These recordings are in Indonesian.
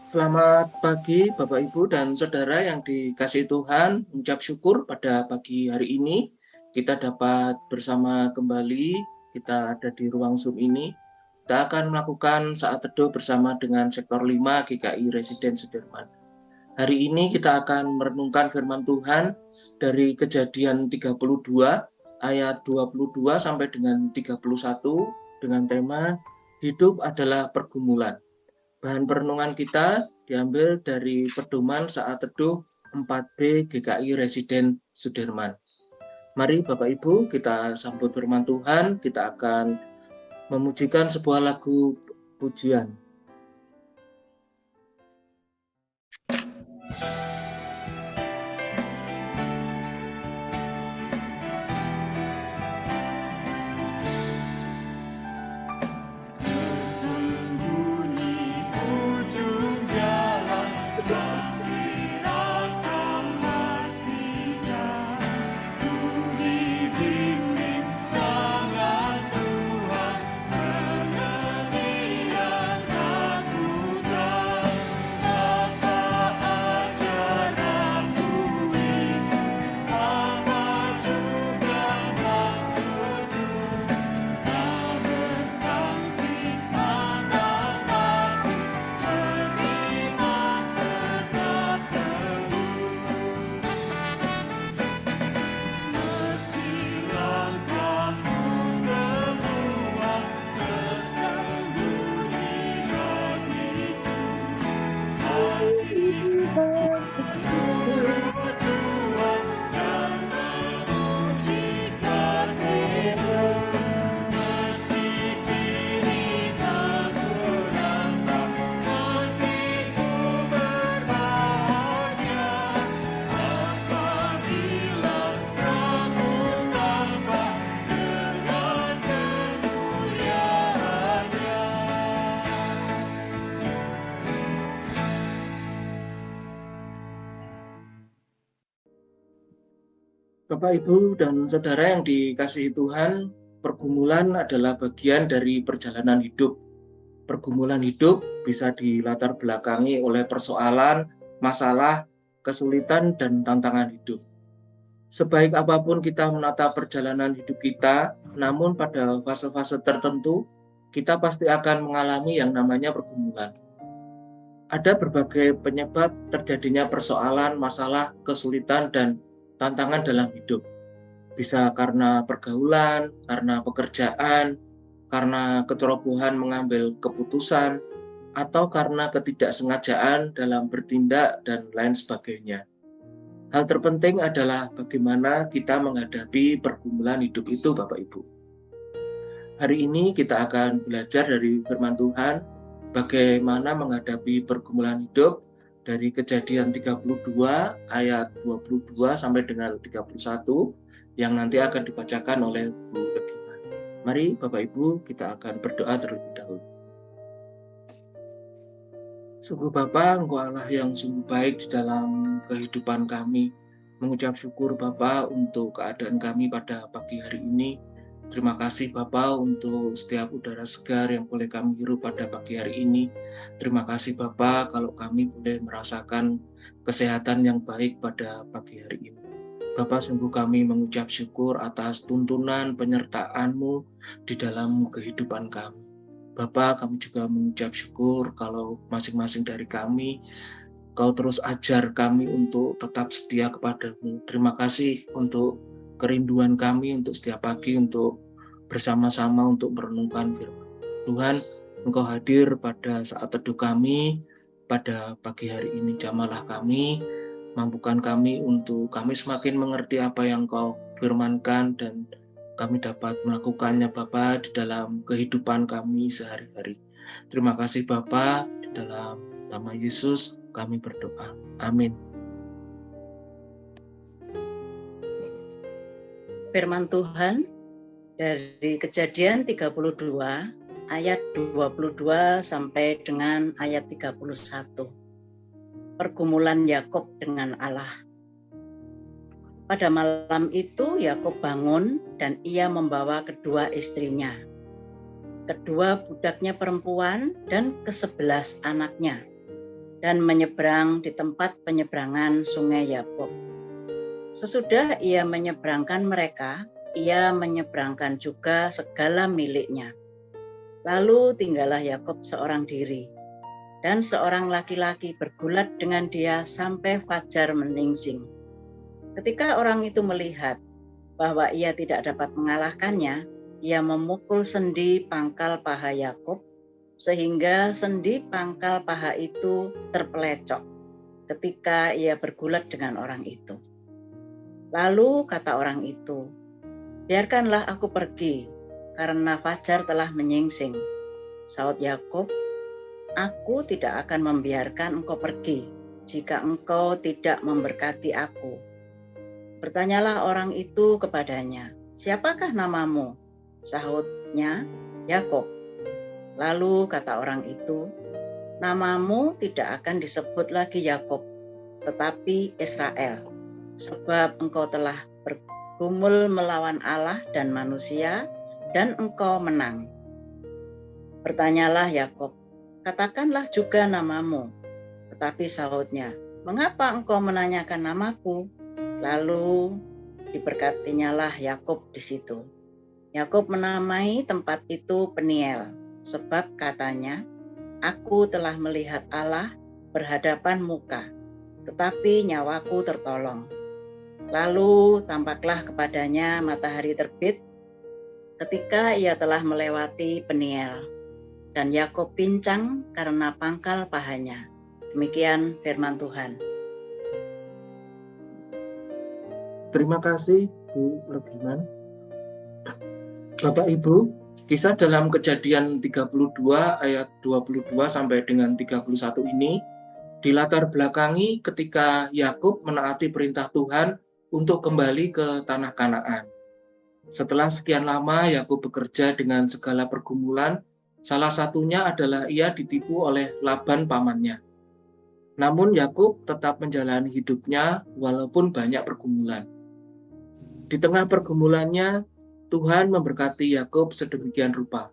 Selamat pagi Bapak Ibu dan Saudara yang dikasihi Tuhan. Mengucap syukur pada pagi hari ini kita dapat bersama kembali. Kita ada di ruang Zoom ini. Kita akan melakukan saat teduh bersama dengan Sektor 5 GKI Residen Sudirman. Hari ini kita akan merenungkan firman Tuhan dari Kejadian 32 ayat 22 sampai dengan 31 dengan tema Hidup adalah Pergumulan. Bahan perenungan kita diambil dari pedoman saat teduh 4B GKI Residen Sudirman. Mari Bapak Ibu kita sambut firman Tuhan, kita akan memujikan sebuah lagu pujian. Bapak, Ibu, dan Saudara yang dikasihi Tuhan, pergumulan adalah bagian dari perjalanan hidup. Pergumulan hidup bisa dilatar belakangi oleh persoalan, masalah, kesulitan, dan tantangan hidup. Sebaik apapun kita menata perjalanan hidup kita, namun pada fase-fase tertentu, kita pasti akan mengalami yang namanya pergumulan. Ada berbagai penyebab terjadinya persoalan, masalah, kesulitan, dan tantangan dalam hidup. Bisa karena pergaulan, karena pekerjaan, karena kecerobohan mengambil keputusan, atau karena ketidaksengajaan dalam bertindak dan lain sebagainya. Hal terpenting adalah bagaimana kita menghadapi pergumulan hidup itu, Bapak Ibu. Hari ini kita akan belajar dari firman Tuhan bagaimana menghadapi pergumulan hidup dari Kejadian 32 ayat 22 sampai dengan 31 yang nanti akan dibacakan oleh Bu Legiman. Mari Bapak Ibu kita akan berdoa terlebih dahulu. Sungguh Bapa, Engkau Allah yang sungguh baik di dalam kehidupan kami. Mengucap syukur Bapa untuk keadaan kami pada pagi hari ini. Terima kasih Bapa untuk setiap udara segar yang boleh kami hirup pada pagi hari ini. Terima kasih Bapa kalau kami boleh merasakan kesehatan yang baik pada pagi hari ini. Bapa, sungguh kami mengucap syukur atas tuntunan penyertaan-Mu di dalam kehidupan kami. Bapa, kami juga mengucap syukur kalau masing-masing dari kami, Kau terus ajar kami untuk tetap setia kepada-Mu. Terima kasih untuk kerinduan kami untuk setiap pagi untuk bersama-sama untuk merenungkan firman Tuhan. Engkau hadir pada saat teduh kami pada pagi hari ini. Jamahlah kami, mampukan kami untuk kami semakin mengerti apa yang Kau firmankan dan kami dapat melakukannya Bapa di dalam kehidupan kami sehari-hari. Terima kasih Bapa, di dalam nama Yesus kami berdoa. Amin. Firman Tuhan dari Kejadian 32 ayat 22 sampai dengan ayat 31. Pergumulan Yakub dengan Allah. Pada malam itu Yakub bangun dan ia membawa kedua istrinya, kedua budaknya perempuan dan ke-11 anaknya, dan menyeberang di tempat penyeberangan sungai Yabok. Sesudah ia menyeberangkan mereka, ia menyeberangkan juga segala miliknya. Lalu tinggallah Yakub seorang diri, dan seorang laki-laki bergulat dengan dia sampai fajar menyingsing. Ketika orang itu melihat bahwa ia tidak dapat mengalahkannya, ia memukul sendi pangkal paha Yakub, sehingga sendi pangkal paha itu terpelecok ketika ia bergulat dengan orang itu. Lalu kata orang itu, "Biarkanlah aku pergi, karena fajar telah menyingsing." Saud Yakub, "Aku tidak akan membiarkan engkau pergi, jika engkau tidak memberkati aku." Bertanyalah orang itu kepadanya, "Siapakah namamu?" Sahutnya, "Yakub." Lalu kata orang itu, "Namamu tidak akan disebut lagi Yakub, tetapi Israel, sebab engkau telah bergumul melawan Allah dan manusia, dan engkau menang." Bertanyalah Yakub, "Katakanlah juga namamu." Tetapi sahutnya, "Mengapa engkau menanyakan namaku?" Lalu diberkatinyalah Yakub di situ. Yakub menamai tempat itu Peniel, sebab katanya, "Aku telah melihat Allah berhadapan muka, tetapi nyawaku tertolong." Lalu tampaklah kepadanya matahari terbit ketika ia telah melewati Peniel, dan Yakub pincang karena pangkal pahanya. Demikian firman Tuhan. Terima kasih Bu Legiman. Bapak Ibu, kisah dalam Kejadian 32 ayat 22 sampai dengan 31 ini dilatar belakangi ketika Yakub menaati perintah Tuhan untuk kembali ke tanah Kanaan. Setelah sekian lama Yakub bekerja dengan segala pergumulan, salah satunya adalah ia ditipu oleh Laban pamannya. Namun Yakub tetap menjalani hidupnya walaupun banyak pergumulan. Di tengah pergumulannya, Tuhan memberkati Yakub sedemikian rupa.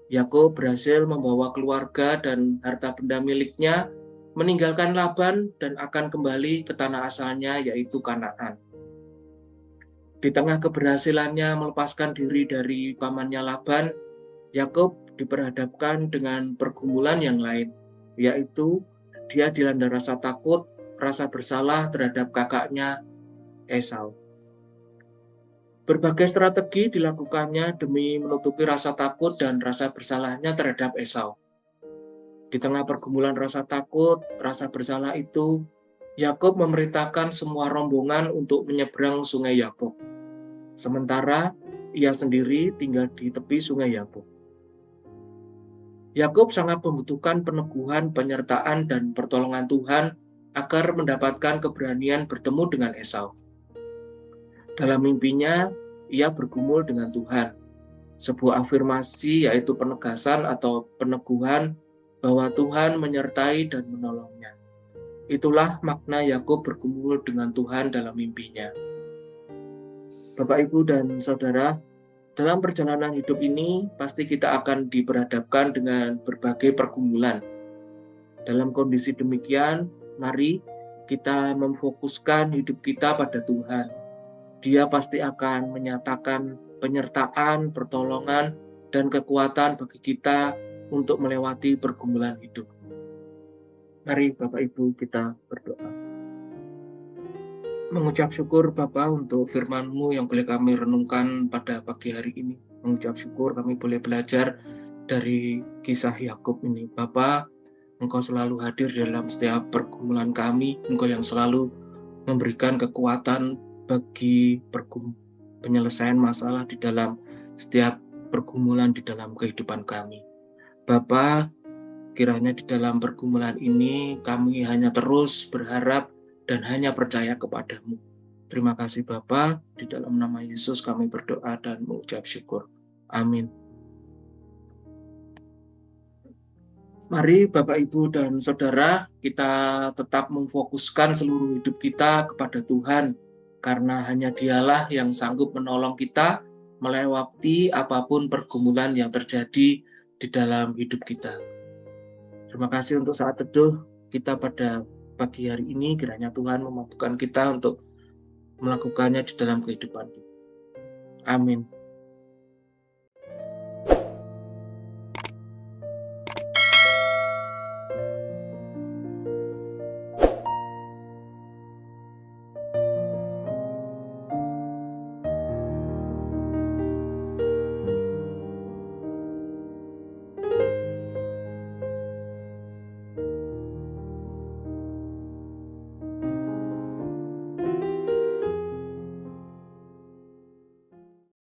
Yakub berhasil membawa keluarga dan harta benda miliknya, meninggalkan Laban dan akan kembali ke tanah asalnya yaitu Kanaan. Di tengah keberhasilannya melepaskan diri dari pamannya Laban, Yakub diperhadapkan dengan pergumulan yang lain, yaitu dia dilanda rasa takut, rasa bersalah terhadap kakaknya Esau. Berbagai strategi dilakukannya demi menutupi rasa takut dan rasa bersalahnya terhadap Esau. Di tengah pergumulan rasa takut, rasa bersalah itu, Yakub memerintahkan semua rombongan untuk menyeberang sungai Yabok. Sementara ia sendiri tinggal di tepi sungai Yabok. Yakub sangat membutuhkan peneguhan, penyertaan, dan pertolongan Tuhan agar mendapatkan keberanian bertemu dengan Esau. Dalam mimpinya, ia bergumul dengan Tuhan. Sebuah afirmasi yaitu penegasan atau peneguhan bahwa Tuhan menyertai dan menolongnya. Itulah makna Yakub bergumul dengan Tuhan dalam mimpinya. Bapak, Ibu, dan Saudara, dalam perjalanan hidup ini pasti kita akan diperhadapkan dengan berbagai pergumulan. Dalam kondisi demikian, mari kita memfokuskan hidup kita pada Tuhan. Dia pasti akan menyatakan penyertaan, pertolongan, dan kekuatan bagi kita untuk melewati pergumulan hidup. Mari Bapak Ibu kita berdoa. Mengucap syukur Bapa untuk firman-Mu yang boleh kami renungkan pada pagi hari ini. Mengucap syukur kami boleh belajar dari kisah Yakub ini. Bapa, Engkau selalu hadir dalam setiap pergumulan kami. Engkau yang selalu memberikan kekuatan bagi penyelesaian masalah di dalam setiap pergumulan di dalam kehidupan kami. Bapa, kiranya di dalam pergumulan ini kami hanya terus berharap dan hanya percaya kepadamu. Terima kasih Bapa, di dalam nama Yesus kami berdoa dan mengucap syukur. Amin. Mari Bapak, Ibu, dan Saudara, kita tetap memfokuskan seluruh hidup kita kepada Tuhan, karena hanya Dialah yang sanggup menolong kita melewati apapun pergumulan yang terjadi di dalam hidup kita. Terima kasih untuk saat teduh. kita pada pagi hari ini, kiranya Tuhan memampukan kita untuk melakukannya di dalam kehidupan kita. Amin.